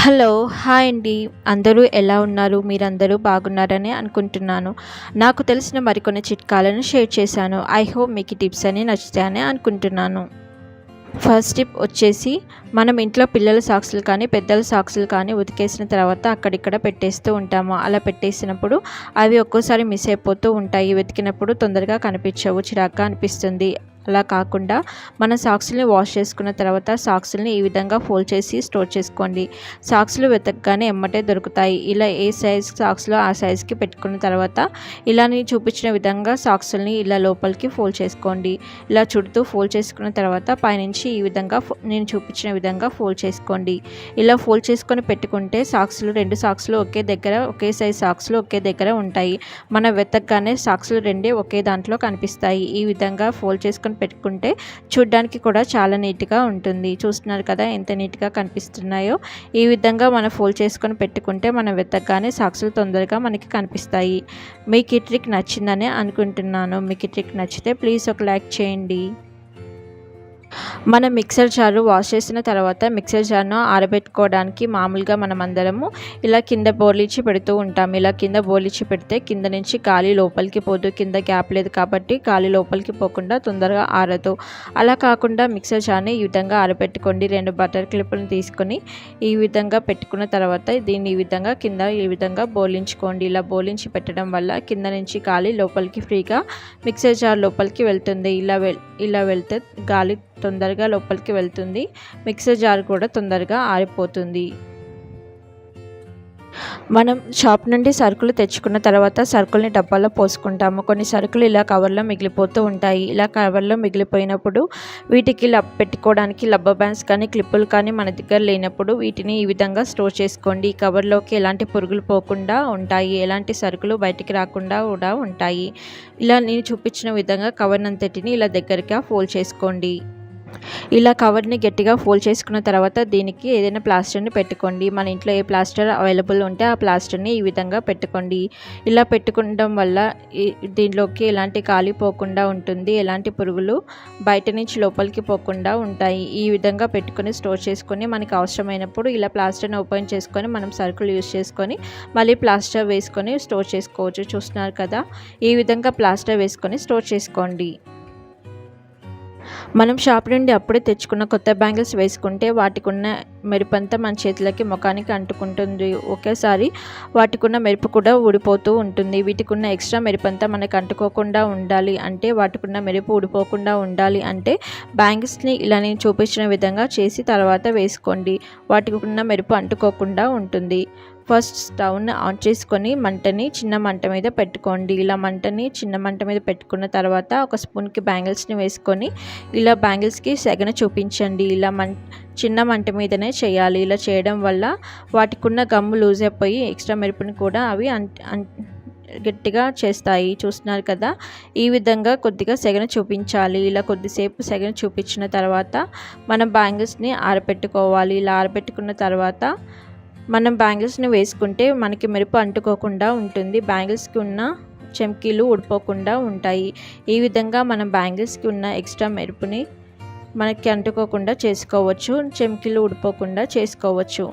Hello! Hi అండి. అందరూ ఎలా ఉన్నారు? మీరందరూ బాగున్నారని అనుకుంటున్నాను. నాకు తెలిసిన మరికొన్ని చిట్కాలను షేర్ చేశాను. ఐ హోప్ మీకు ఈ టిప్స్ అన్నీ నచ్చుతాయని అనుకుంటున్నాను. ఫస్ట్ టిప్ వచ్చేసి, మనం ఇంట్లో పిల్లల సాక్సులు కానీ, పెద్దల సాక్సులు కానీ ఉతికేసిన తర్వాత అక్కడిక్కడ పెట్టేస్తూ ఉంటాము. అలా పెట్టేసినప్పుడు అవి ఒక్కోసారి మిస్ అయిపోతూ ఉంటాయి. వెతికినప్పుడు తొందరగా కనిపించవు. చిరాకుగా అనిపిస్తుంది. అలా కాకుండా మన సాక్స్‌ని వాష్ చేసుకున్న తర్వాత సాక్స్‌ని ఈ విధంగా ఫోల్డ్ చేసి స్టోర్ చేసుకోండి. సాక్స్‌లు వెతకగానే ఎమ్మటే దొరుకుతాయి. ఇలా ఏ సైజ్ సాక్స్‌లో ఆ సైజ్‌కి పెట్టుకున్న తర్వాత ఇలా నేను చూపించిన విధంగా సాక్స్‌ని ఇలా లోపలికి ఫోల్డ్ చేసుకోండి. ఇలా చుడుతూ ఫోల్డ్ చేసుకున్న తర్వాత పైనుంచి ఈ విధంగా నేను చూపించిన విధంగా ఫోల్డ్ చేసుకోండి. ఇలా ఫోల్డ్ చేసుకొని పెట్టుకుంటే సాక్స్‌లు 2 సాక్స్‌లు ఒకే సైజ్ సాక్స్‌లు ఒకే దగ్గర ఉంటాయి. మనం వెతకగానే సాక్స్‌లు 2 ఒకే దాంట్లో కనిపిస్తాయి. ఈ విధంగా ఫోల్డ్ చేసుకొని పెట్టుకుంటే చూడ్డానికి కూడా చాలా నీట్‌గా ఉంటుంది. చూస్తున్నారు కదా ఎంత నీట్‌గా కనిపిస్తున్నాయో. ఈ విధంగా మనం ఫోల్డ్ చేసుకొని పెట్టుకుంటే మనం వెతకగానే సాక్స్‌లు తొందరగా మనకి కనిపిస్తాయి. మీకు ఈ ట్రిక్ నచ్చిందని అనుకుంటున్నాను. మీకు ఈ ట్రిక్ నచ్చితే ప్లీజ్ ఒక లైక్ చేయండి. మనం మిక్సర్ జారు వాష్ చేసిన తర్వాత మిక్సర్ జార్ను ఆరబెట్టుకోవడానికి మామూలుగా మనమందరము ఇలా కింద బోర్లిచ్చి పెడుతూ ఉంటాం. ఇలా కింద బోర్లిచ్చి పెడితే కింద నుంచి గాలి లోపలికి పోదు. కింద గ్యాప్ లేదు కాబట్టి గాలి లోపలికి పోకుండా తొందరగా ఆరదు. అలా కాకుండా మిక్సర్ జార్ని ఈ విధంగా ఆరబెట్టుకోండి. 2 బటర్ క్లిప్పులను తీసుకొని ఈ విధంగా పెట్టుకున్న తర్వాత దీన్ని ఈ విధంగా కింద ఈ విధంగా బోర్లించుకోండి. ఇలా బోర్లించి పెట్టడం వల్ల కింద నుంచి గాలి లోపలికి ఫ్రీగా మిక్సర్ జార్ లోపలికి వెళ్తుంది. ఇలా వెళ్తే గాలి తొందరగా లోపలికి వెళ్తుంది. మిక్సర్ జార్ కూడా తొందరగా ఆరిపోతుంది. మనం షాప్ నుండి సరుకులు తెచ్చుకున్న తర్వాత సరుకుల్ని డబ్బాలో పోసుకుంటాము. కొన్ని సరుకులు ఇలా కవర్లో మిగిలిపోతూ ఉంటాయి. ఇలా కవర్లో మిగిలిపోయినప్పుడు వీటికి పెట్టుకోవడానికి రబ్బర్ బ్యాండ్స్ కానీ క్లిప్పులు కానీ మన దగ్గర లేనప్పుడు వీటిని ఈ విధంగా స్టోర్ చేసుకోండి. ఈ కవర్లోకి ఎలాంటి పురుగులు పోకుండా ఉంటాయి. ఎలాంటి సరుకులు బయటికి రాకుండా కూడా ఉంటాయి. ఇలా నేను చూపించిన విధంగా కవర్నంతటిని ఇలా దగ్గరగా ఫోల్డ్ చేసుకోండి. ఇలా కవర్ని గట్టిగా ఫోల్డ్ చేసుకున్న తర్వాత దీనికి ఏదైనా ప్లాస్టర్ని పెట్టుకోండి. మన ఇంట్లో ఏ ప్లాస్టర్ అవైలబుల్ ఉంటే ఆ ప్లాస్టర్ని ఈ విధంగా పెట్టుకోండి. ఇలా పెట్టుకోవడం వల్ల దీనిలోకి ఎలాంటి గాలి పోకుండా ఉంటుంది. ఎలాంటి పురుగులు బయట నుంచి లోపలికి పోకుండా ఉంటాయి. ఈ విధంగా పెట్టుకొని స్టోర్ చేసుకొని మనకి అవసరమైనప్పుడు ఇలా ప్లాస్టర్ని ఓపెన్ చేసుకొని మనం సరుకులు యూజ్ చేసుకొని మళ్ళీ ప్లాస్టర్ వేసుకొని స్టోర్ చేసుకోవచ్చు. చూస్తున్నారు కదా, ఈ విధంగా ప్లాస్టర్ వేసుకొని స్టోర్ చేసుకోండి. మనం షాప్ నుండి అప్పుడే తెచ్చుకున్న కొత్త బ్యాంగిల్స్ వేసుకుంటే వాటికున్న మెరుపంతా మన చేతులకి ముఖానికి అంటుకుంటుంది. ఒకేసారి వాటికున్న మెరుపు కూడా ఊడిపోతూ ఉంటుంది. వీటికున్న ఎక్స్ట్రా మెరుపంతా మనకు అంటుకోకుండా ఉండాలి అంటే వాటికున్న మెరుపు ఊడిపోకుండా ఉండాలి అంటే బ్యాంగిల్స్ని ఇలా నేను చూపించిన విధంగా చేసి తర్వాత వేసుకోండి. వాటికున్న మెరుపు అంటుకోకుండా ఉంటుంది. ఫస్ట్ స్టవ్ని ఆన్ చేసుకొని మంటని చిన్న మంట మీద పెట్టుకోండి. ఇలా మంటని చిన్న మంట మీద పెట్టుకున్న తర్వాత ఒక స్పూన్కి బ్యాంగిల్స్ని వేసుకొని ఇలా బ్యాంగిల్స్కి సెగన చూపించండి. ఇలా చిన్న మంట మీదనే చేయాలి. ఇలా చేయడం వల్ల వాటికున్న గమ్ము లూజ్ అయిపోయి ఎక్స్ట్రా మెరుపుని కూడా అవి గట్టిగా చేస్తాయి. చూస్తున్నారు కదా, ఈ విధంగా కొద్దిగా సెగన చూపించాలి. ఇలా కొద్దిసేపు సెగన చూపించిన తర్వాత మనం బ్యాంగిల్స్ని ఆరబెట్టుకోవాలి. ఇలా ఆరబెట్టుకున్న తర్వాత మనం బ్యాంగిల్స్ని వేసుకుంటే మనకి మెరుపు అంటుకోకుండా ఉంటుంది. బ్యాంగిల్స్కి ఉన్న చెమ్కీలు ఊడిపోకుండా ఉంటాయి. ఈ విధంగా మనం బ్యాంగిల్స్కి ఉన్న ఎక్స్ట్రా మెరుపుని మనకి అంటుకోకుండా చేసుకోవచ్చు. చెమ్కీలు ఊడిపోకుండా చేసుకోవచ్చు.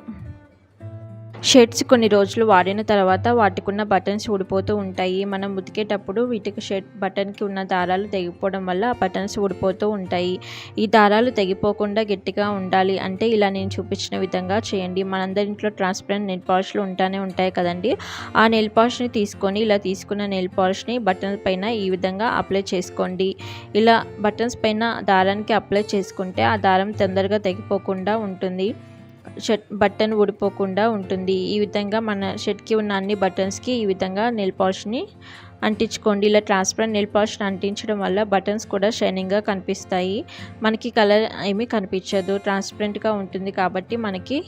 షర్ట్స్ కొన్ని రోజులు వాడిన తర్వాత వాటికున్న బటన్స్ ఊడిపోతూ ఉంటాయి. మనం ఉతికేటప్పుడు వీటికి షర్ట్ బటన్కి ఉన్న దారాలు తెగిపోవడం వల్ల ఆ బటన్స్ ఊడిపోతూ ఉంటాయి. ఈ దారాలు తెగిపోకుండా గట్టిగా ఉండాలి అంటే ఇలా నేను చూపించిన విధంగా చేయండి. మనందరి ఇంట్లో ట్రాన్స్పరెంట్ నెయిల్ పాలిష్లు ఉంటాయి కదండి. ఆ నెయిల్ పాలిష్ని తీసుకొని ఇలా తీసుకున్న నెయిల్ పాలిష్ని బటన్ పైన ఈ విధంగా అప్లై చేసుకోండి. ఇలా బటన్స్ పైన దారానికి అప్లై చేసుకుంటే ఆ దారం తొందరగా తెగిపోకుండా ఉంటుంది. బటన్ ఊడిపోకుండా ఉంటుంది. ఈ విధంగా మన షర్ట్కి ఉన్న అన్ని బటన్స్కి ఈ విధంగా నెయిల్ పాలిష్ని అంటించుకోండి. ఇలా ట్రాన్స్పరెంట్ నెయిల్ పాలిష్ని అంటించడం వల్ల బటన్స్ కూడా షైనింగ్గా కనిపిస్తాయి. మనకి కలర్ ఏమీ కనిపించదు. ట్రాన్స్పరెంట్గా ఉంటుంది కాబట్టి మనకి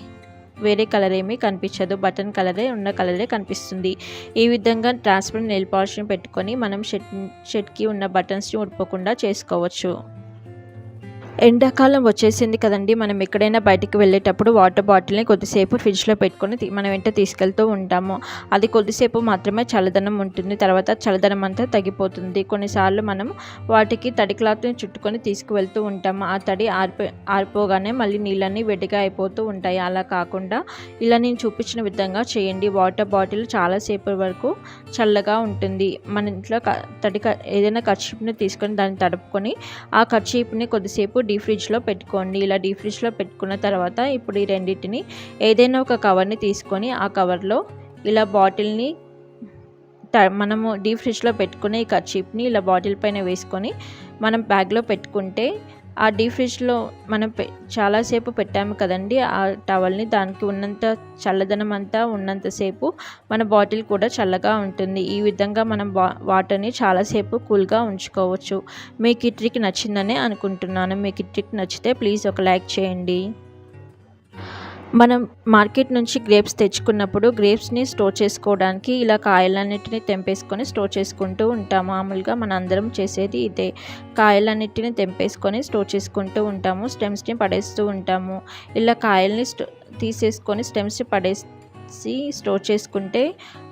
వేరే కలర్ ఏమీ కనిపించదు. బటన్ కలరే ఉన్న కలరే కనిపిస్తుంది. ఈ విధంగా ట్రాన్స్పరెంట్ నెయిల్ పాలిష్ని పెట్టుకొని మనం షర్ట్కి ఉన్న బటన్స్ని ఊడిపోకుండా చేసుకోవచ్చు. ఎండాకాలం వచ్చేసింది కదండి. మనం ఎక్కడైనా బయటికి వెళ్ళేటప్పుడు వాటర్ బాటిల్ని కొద్దిసేపు ఫ్రిడ్జ్లో పెట్టుకొని మనం వెంట తీసుకెళ్తూ ఉంటాము. అది కొద్దిసేపు మాత్రమే చల్లదనం ఉంటుంది, తర్వాత చల్లదనం అంతా తగ్గిపోతుంది. కొన్నిసార్లు మనం వాటికి తడి క్లాత్ని చుట్టుకొని తీసుకువెళ్తూ ఉంటాము. ఆ తడి ఆరిపోగానే మళ్ళీ నీళ్ళన్నీ వెడిగా అయిపోతూ ఉంటాయి. అలా కాకుండా ఇలా నేను చూపించిన విధంగా చేయండి. వాటర్ బాటిల్ చాలాసేపు వరకు చల్లగా ఉంటుంది. మన ఇంట్లో ఏదైనా కర్చీప్ని తీసుకొని దాన్ని తడుపుకొని ఆ కర్చీప్ని కొద్దిసేపు డీప్ ఫ్రిడ్జ్లో పెట్టుకోండి. ఇలా డీప్ ఫ్రిడ్జ్లో పెట్టుకున్న తర్వాత ఇప్పుడు ఈ రెండింటిని ఏదైనా ఒక కవర్ని తీసుకొని ఆ కవర్లో ఇలా బాటిల్ని మనము డీప్ ఫ్రిడ్జ్లో పెట్టుకునే ఈ కర్చీప్ని ఇలా బాటిల్ పైన వేసుకొని మనం బ్యాగ్లో పెట్టుకుంటే ఆ డీప్ ఫ్రిడ్జ్లో మనం చాలాసేపు పెట్టాము కదండి ఆ టవల్ని, దానికి ఉన్నంత చల్లదనం అంతా ఉన్నంతసేపు మన బాటిల్ కూడా చల్లగా ఉంటుంది. ఈ విధంగా మనం వాటర్ని చాలాసేపు కూల్గా ఉంచుకోవచ్చు. మీకు ఈ ట్రిక్ నచ్చిందనే అనుకుంటున్నాను. మీకు ఈ ట్రిక్ నచ్చితే ప్లీజ్ ఒక లైక్ చేయండి. మనం మార్కెట్ నుంచి గ్రేప్స్ తెచ్చుకున్నప్పుడు గ్రేప్స్ని స్టోర్ చేసుకోవడానికి ఇలా కాయలన్నిటిని తెంపేసుకొని స్టోర్ చేసుకుంటూ ఉంటాము. మామూలుగా మన అందరం చేసేది ఇదే. కాయలన్నిటిని తెంపేసుకొని స్టోర్ చేసుకుంటూ ఉంటాము, స్టెమ్స్ని పడేస్తూ ఉంటాము. ఇలా కాయల్ని తీసేసుకొని స్టెమ్స్ని స్టోర్ చేసుకుంటే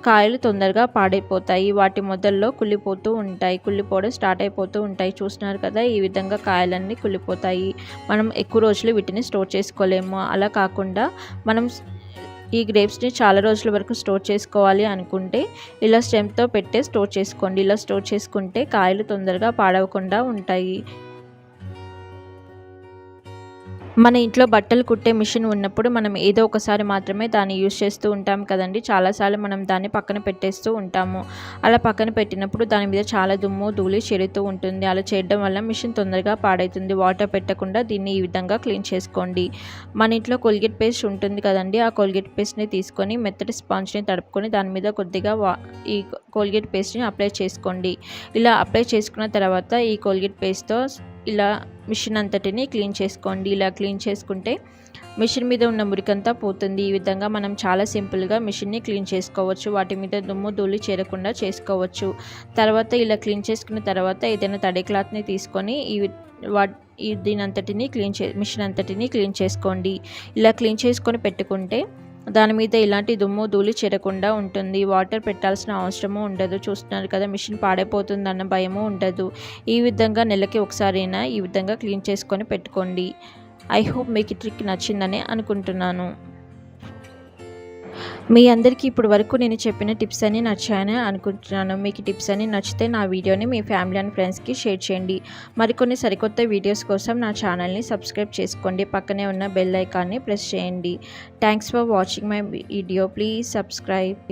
కాయలు తొందరగా పాడైపోతాయి. వాటి మొదల్లో కుళ్ళిపోవడం స్టార్ట్ అయిపోతూ ఉంటాయి. చూస్తున్నారు కదా, ఈ విధంగా కాయలన్నీ కుళ్ళిపోతాయి. మనం ఎక్కువ రోజులు వీటిని స్టోర్ చేసుకోలేము. అలా కాకుండా మనం ఈ గ్రేప్స్ని చాలా రోజుల వరకు స్టోర్ చేసుకోవాలి అనుకుంటే ఇలా స్టెమ్తో స్టోర్ చేసుకోండి. ఇలా స్టోర్ చేసుకుంటే కాయలు తొందరగా పాడవకుండా ఉంటాయి. మన ఇంట్లో బట్టలు కుట్టే మిషన్ ఉన్నప్పుడు మనం ఏదో ఒకసారి మాత్రమే దాన్ని యూజ్ చేస్తూ ఉంటాం కదండి. చాలాసార్లు మనం దాన్ని పక్కన పెట్టేస్తూ ఉంటాము. అలా పక్కన పెట్టినప్పుడు దాని మీద చాలా దుమ్ము ధూళి చేరుతూ ఉంటుంది. అలా చేయడం వల్ల మిషన్ తొందరగా పాడవుతుంది. వాటర్ పెట్టకుండా దీన్ని ఈ విధంగా క్లీన్ చేసుకోండి. మన ఇంట్లో కోల్గేట్ పేస్ట్ ఉంటుంది కదండి, ఆ కోల్గేట్ పేస్ట్ని తీసుకొని మెత్తటి స్పాంజ్ని తడుపుకొని దాని మీద కొద్దిగా ఈ కోల్గేట్ పేస్ట్ని అప్లై చేసుకోండి. ఇలా అప్లై చేసుకున్న తర్వాత ఈ కోల్గేట్ పేస్ట్తో ఇలా మిషన్ అంతటిని క్లీన్ చేసుకోండి. ఇలా క్లీన్ చేసుకుంటే మిషన్ మీద ఉన్న మురికంతా పోతుంది. ఈ విధంగా మనం చాలా సింపుల్గా మిషన్ని క్లీన్ చేసుకోవచ్చు. వాటి మీద దుమ్ము ధూళి చేరకుండా చేసుకోవచ్చు. తర్వాత ఇలా క్లీన్ చేసుకున్న తర్వాత ఏదైనా తడి క్లాత్ని తీసుకొని దీనంతటిని మిషన్ అంతటిని క్లీన్ చేసుకోండి. ఇలా క్లీన్ చేసుకొని పెట్టుకుంటే దాని మీద ఇలాంటి దుమ్ము ధూళి చేరకుండా ఉంటుంది. వాటర్ పెట్టాల్సిన అవసరము ఉండదు. చూస్తున్నారు కదా, మిషన్ పాడైపోతుందన్న భయము ఉండదు. ఈ విధంగా నెలకి ఒకసారైనా ఈ విధంగా క్లీన్ చేసుకొని పెట్టుకోండి. ఐ హోప్ మీకు ఈ ట్రిక్ నచ్చిందని అనుకుంటున్నాను. మీ అందరికీ ఇప్పుడు వరకు నేను చెప్పిన టిప్స్ అన్ని నచ్చాయని అనుకుంటున్నాను. మీకు టిప్స్ అన్ని నచ్చితే నా వీడియోని మీ ఫ్యామిలీ అండ్ ఫ్రెండ్స్కి షేర్ చేయండి. మరికొన్ని సరికొత్త వీడియోస్ కోసం నా ఛానల్ని సబ్స్క్రైబ్ చేసుకోండి. పక్కనే ఉన్న బెల్ ఐకాన్ని ప్రెస్ చేయండి. Thanks for watching my video. Please subscribe.